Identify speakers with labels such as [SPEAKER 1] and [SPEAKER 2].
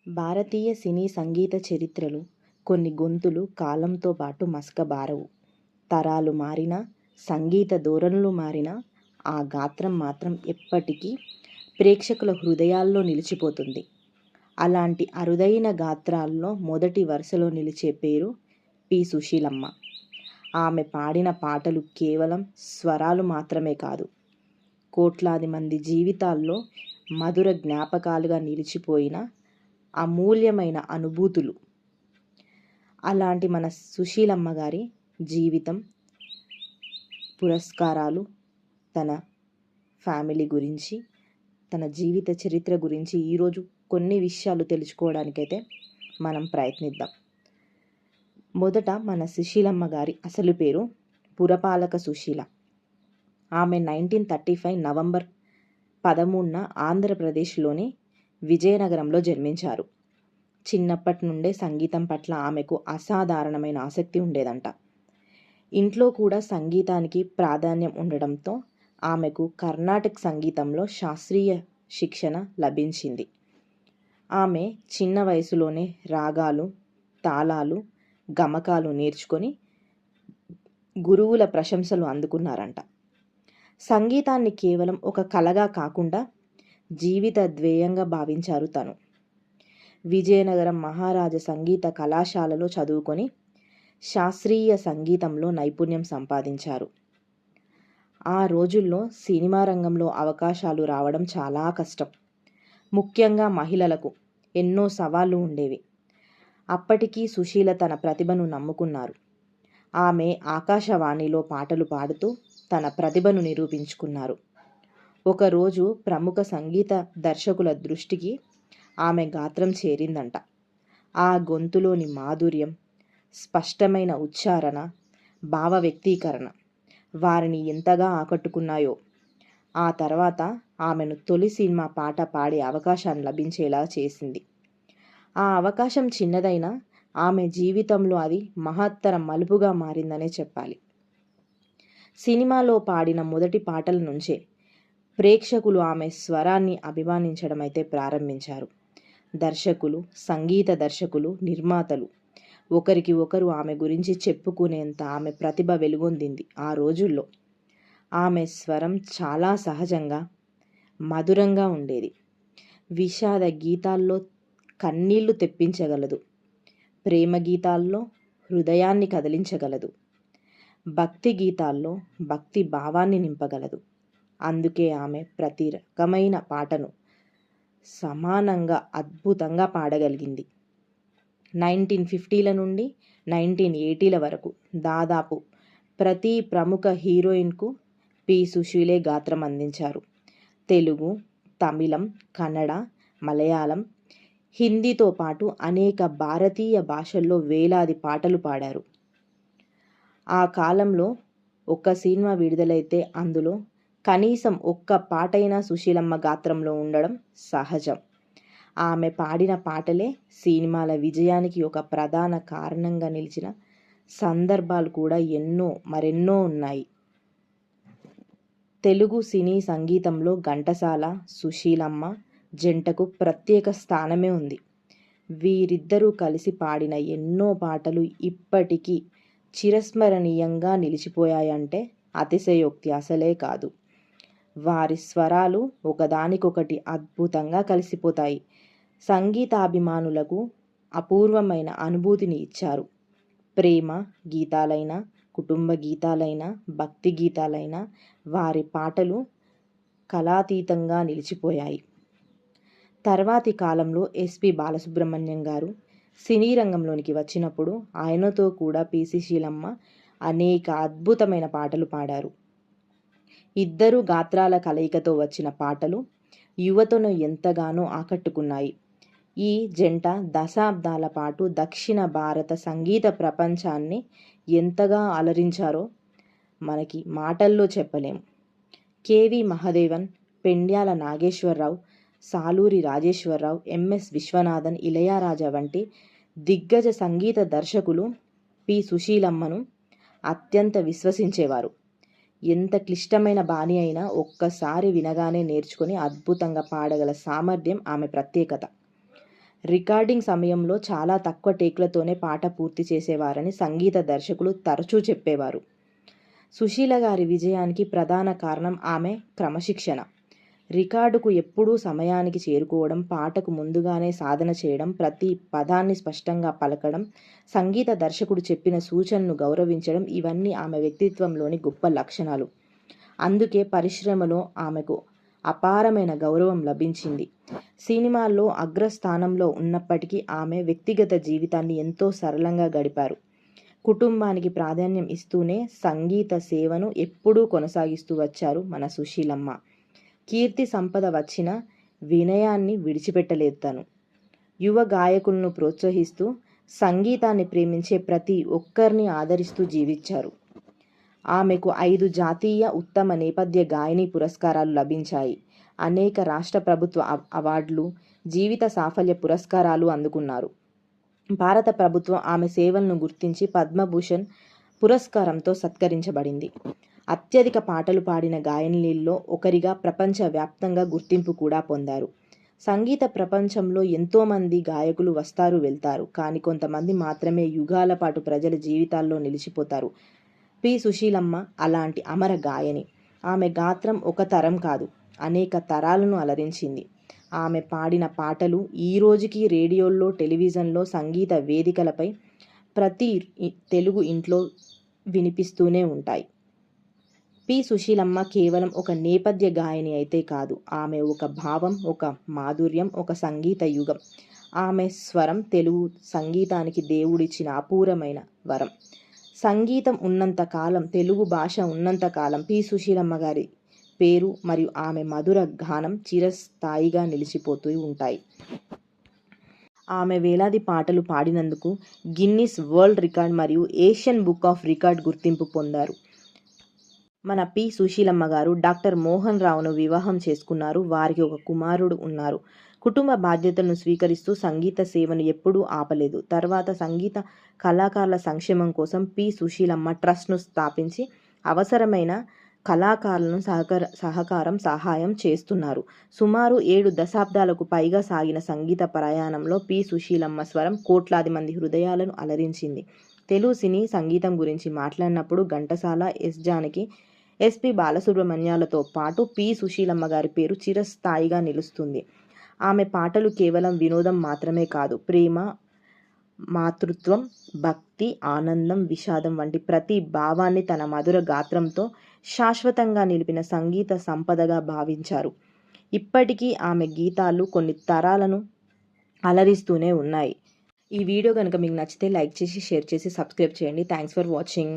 [SPEAKER 1] భారతీయ సినీ సంగీత చరిత్రలో కొన్ని గొంతులు కాలంతో పాటు మసకబారవు. తరాలు మారినా, సంగీత ధోరణులు మారినా ఆ గాత్రం మాత్రం ఎప్పటికీ ప్రేక్షకుల హృదయాల్లో నిలిచిపోతుంది. అలాంటి అరుదైన గాత్రాల్లో మొదటి వరుసలో నిలిచే పేరు పి. సుశీలమ్మ. ఆమె పాడిన పాటలు కేవలం స్వరాలు మాత్రమే కాదు, కోట్లాది మంది జీవితాల్లో మధుర జ్ఞాపకాలుగా నిలిచిపోయిన అమూల్యమైన అనుభూతులు. అలాంటి మన సుశీలమ్మ గారి జీవితం, పురస్కారాలు, తన ఫ్యామిలీ గురించి, తన జీవిత చరిత్ర గురించి ఈరోజు కొన్ని విషయాలు తెలుసుకోవడానికైతే మనం ప్రయత్నిద్దాం. మొదట మన సుశీలమ్మ గారి అసలు పేరు పురపాలక సుశీల. ఆమె 1935 నవంబర్ 13న ఆంధ్రప్రదేశ్లోని విజయనగరంలో జన్మించారు. చిన్నప్పటి నుండే సంగీతం పట్ల ఆమెకు అసాధారణమైన ఆసక్తి ఉండేదంట. ఇంట్లో కూడా సంగీతానికి ప్రాధాన్యం ఉండడంతో ఆమెకు కర్ణాటక సంగీతంలో శాస్త్రీయ శిక్షణ లభించింది. ఆమె చిన్న వయసులోనే రాగాలు, తాళాలు, గమకాలు నేర్చుకొని గురువుల ప్రశంసలు అందుకున్నారంట. సంగీతాన్ని కేవలం ఒక కళగా కాకుండా జీవిత ధ్యేయంగా భావించారు తను. విజయనగరం మహారాజా సంగీత కళాశాలలో చదువుకొని శాస్త్రీయ సంగీతంలో నైపుణ్యం సంపాదించారు. ఆ రోజుల్లో సినిమా రంగంలో అవకాశాలు రావడం చాలా కష్టం. ముఖ్యంగా మహిళలకు ఎన్నో సవాళ్లు ఉండేవి. అప్పటికీ సుశీల తన ప్రతిభను నమ్ముకున్నారు. ఆమె ఆకాశవాణిలో పాటలు పాడుతూ తన ప్రతిభను నిరూపించుకున్నారు. ఒకరోజు ప్రముఖ సంగీత దర్శకుల దృష్టికి ఆమె గాత్రం చేరిందంట. ఆ గొంతులోని మాధుర్యం, స్పష్టమైన ఉచ్చారణ, భావ వ్యక్తీకరణ వారిని ఎంతగా ఆకట్టుకున్నాయో. ఆ తర్వాత ఆమెను తొలి సినిమా పాట పాడే అవకాశం లభించేలా చేసింది. ఆ అవకాశం చిన్నదైనా ఆమె జీవితంలో అది మహత్తర మలుపుగా మారిందనే చెప్పాలి. సినిమాలో పాడిన మొదటి పాటల నుంచే ప్రేక్షకులు ఆమె స్వరాన్ని అభిమానించడం అయితే ప్రారంభించారు. దర్శకులు, సంగీత దర్శకులు, నిర్మాతలు ఒకరికి ఒకరు ఆమె గురించి చెప్పుకునేంత ఆమె ప్రతిభ వెలుగొందింది. ఆ రోజుల్లో ఆమె స్వరం చాలా సహజంగా, మధురంగా ఉండేది. విషాద గీతాల్లో కన్నీళ్లు తెప్పించగలదు, ప్రేమ గీతాల్లో హృదయాన్ని కదిలించగలదు, భక్తి గీతాల్లో భక్తి భావాన్ని నింపగలదు. అందుకే ఆమె ప్రతి రకమైన పాటను సమానంగా అద్భుతంగా పాడగలిగింది. 1950ల నుండి 1980ల వరకు దాదాపు ప్రతి ప్రముఖ హీరోయిన్కు పి. సుశీలే గాత్రం అందించారు. తెలుగు, తమిళం, కన్నడ, మలయాళం, హిందీతో పాటు అనేక భారతీయ భాషల్లో వేలాది పాటలు పాడారు. ఆ కాలంలో ఒక సినిమా విడుదలైతే అందులో కనీసం ఒక్క పాటైనా సుశీలమ్మ గాత్రంలో ఉండడం సహజం. ఆమె పాడిన పాటలే సినిమాల విజయానికి ఒక ప్రధాన కారణంగా నిలిచిన సందర్భాలు కూడా మరెన్నో ఉన్నాయి. తెలుగు సినీ సంగీతంలో ఘంటసాల, సుశీలమ్మ జంటకు ప్రత్యేక స్థానమే ఉంది. వీరిద్దరూ కలిసి పాడిన ఎన్నో పాటలు ఇప్పటికీ చిరస్మరణీయంగా నిలిచిపోయాయంటే అతిశయోక్తి అసలే కాదు. వారి స్వరాలు ఒకదానికొకటి అద్భుతంగా కలిసిపోతాయి. సంగీతాభిమానులకు అపూర్వమైన అనుభూతిని ఇచ్చారు. ప్రేమ గీతాలైనా, కుటుంబ గీతాలైనా, భక్తి గీతాలైనా వారి పాటలు కళాతీతంగా నిలిచిపోయాయి. తర్వాతి కాలంలో ఎస్పి బాలసుబ్రహ్మణ్యం గారు సినీ రంగంలోనికి వచ్చినప్పుడు ఆయనతో కూడా పి. సుశీలమ్మ అనేక అద్భుతమైన పాటలు పాడారు. ఇద్దరు గాత్రాల కలయికతో వచ్చిన పాటలు యువతను ఎంతగానో ఆకట్టుకున్నాయి. ఈ జంట దశాబ్దాల పాటు దక్షిణ భారత సంగీత ప్రపంచాన్ని ఎంతగా అలరించారో మనకి మాటల్లో చెప్పలేము. కెవి మహదేవన్, పెండ్యాల నాగేశ్వరరావు, సాలూరి రాజేశ్వరరావు, ఎంఎస్ విశ్వనాథన్, ఇళయరాజా వంటి దిగ్గజ సంగీత దర్శకులు పి. సుశీలమ్మను అత్యంత విశ్వసించేవారు. ఎంత క్లిష్టమైన బాణి అయినా ఒక్కసారి వినగానే నేర్చుకొని అద్భుతంగా పాడగల సామర్థ్యం ఆమె ప్రత్యేకత. రికార్డింగ్ సమయంలో చాలా తక్కువ టేక్లతోనే పాట పూర్తి చేసేవారని సంగీత దర్శకులు తరచూ చెప్పేవారు. సుశీల గారి విజయానికి ప్రధాన కారణం ఆమె క్రమశిక్షణ. రికార్డుకు ఎప్పుడూ సమయానికి చేరుకోవడం, పాటకు ముందుగానే సాధన చేయడం, ప్రతి పదాన్ని స్పష్టంగా పలకడం, సంగీత దర్శకుడు చెప్పిన సూచనను గౌరవించడం ఇవన్నీ ఆమె వ్యక్తిత్వంలోని గొప్ప లక్షణాలు. అందుకే పరిశ్రమలో ఆమెకు అపారమైన గౌరవం లభించింది. సినిమాల్లో అగ్రస్థానంలో ఉన్నప్పటికీ ఆమె వ్యక్తిగత జీవితాన్ని ఎంతో సరళంగా గడిపారు. కుటుంబానికి ప్రాధాన్యం ఇస్తూనే సంగీత సేవను ఎప్పుడూ కొనసాగిస్తూ వచ్చారు మన సుశీలమ్మ. కీర్తి సంపద వచ్చిన వినయాన్ని విడిచిపెట్టలేదు తను. యువ గాయకులను ప్రోత్సహిస్తూ సంగీతాన్ని ప్రేమించే ప్రతి ఒక్కరిని ఆదరిస్తూ జీవించారు. ఆమెకు 5 జాతీయ ఉత్తమ నేపథ్య గాయని పురస్కారాలు లభించాయి. అనేక రాష్ట్ర ప్రభుత్వ అవార్డులు, జీవిత సాఫల్య పురస్కారాలు అందుకున్నారు. భారత ప్రభుత్వం ఆమె సేవలను గుర్తించి పద్మభూషణ్ పురస్కారంతో సత్కరించబడింది. అత్యధిక పాటలు పాడిన గాయనిల్లో ఒకరిగా ప్రపంచవ్యాప్తంగా గుర్తింపు కూడా పొందారు. సంగీత ప్రపంచంలో ఎంతోమంది గాయకులు వస్తారు వెళ్తారు, కానీ కొంతమంది మాత్రమే యుగాల పాటు ప్రజల జీవితాల్లో నిలిచిపోతారు. పి. సుశీలమ్మ అలాంటి అమర గాయని. ఆమె గాత్రం ఒక తరం కాదు, అనేక తరాలను అలరించింది. ఆమె పాడిన పాటలు ఈ రోజుకి రేడియోల్లో, టెలివిజన్లో, సంగీత వేదికలపై ప్రతి తెలుగు ఇంట్లో వినిపిస్తూనే ఉంటాయి. పి. సుశీలమ్మ కేవలం ఒక నేపథ్య గాయని అయితే కాదు, ఆమె ఒక భావం, ఒక మాధుర్యం, ఒక సంగీత యుగం. ఆమె స్వరం తెలుగు సంగీతానికి దేవుడిచ్చిన అపూర్వమైన వరం. సంగీతం ఉన్నంత కాలం, తెలుగు భాష ఉన్నంత కాలం పి. సుశీలమ్మ గారి పేరు మరియు ఆమె మధుర గానం చిరస్థాయిగా నిలిచిపోతూ ఉంటాయి. ఆమె వేలాది పాటలు పాడినందుకు గిన్నిస్ వరల్డ్ రికార్డ్ మరియు ఏషియన్ బుక్ ఆఫ్ రికార్డ్ గుర్తింపు పొందారు. మన పి. సుశీలమ్మ గారు డాక్టర్ మోహన్ రావును వివాహం చేసుకున్నారు. వారికి ఒక కుమారుడు ఉన్నారు. కుటుంబ బాధ్యతలను స్వీకరిస్తూ సంగీత సేవను ఎప్పుడూ ఆపలేదు. తర్వాత సంగీత కళాకారుల సంక్షేమం కోసం పి. సుశీలమ్మ ట్రస్ట్ను స్థాపించి అవసరమైన కళాకారులను సహాయం చేస్తున్నారు. సుమారు 7 దశాబ్దాలకు పైగా సాగిన సంగీత ప్రయాణంలో పి. సుశీలమ్మ స్వరం కోట్లాది మంది హృదయాలను అలరించింది. తెలుగు సినీ సంగీతం గురించి మాట్లాడినప్పుడు ఘంటసాల, ఎస్. జానకి, ఎస్పి బాలసుబ్రహ్మణ్యాలతో పాటు పి. సుశీలమ్మ గారి పేరు చిరస్థాయిగా నిలుస్తుంది. ఆమె పాటలు కేవలం వినోదం మాత్రమే కాదు, ప్రేమ, మాతృత్వం, భక్తి, ఆనందం, విషాదం వంటి ప్రతి భావాన్ని తన మధుర గాత్రంతో శాశ్వతంగా నిలిపిన సంగీత సంపదగా భావించారు. ఇప్పటికీ ఆమె గీతాలు కొన్ని తరాలను అలరిస్తూనే ఉన్నాయి. ఈ వీడియో కనుక మీకు నచ్చితే లైక్ చేసి, షేర్ చేసి, సబ్స్క్రైబ్ చేయండి. Thanks for watching.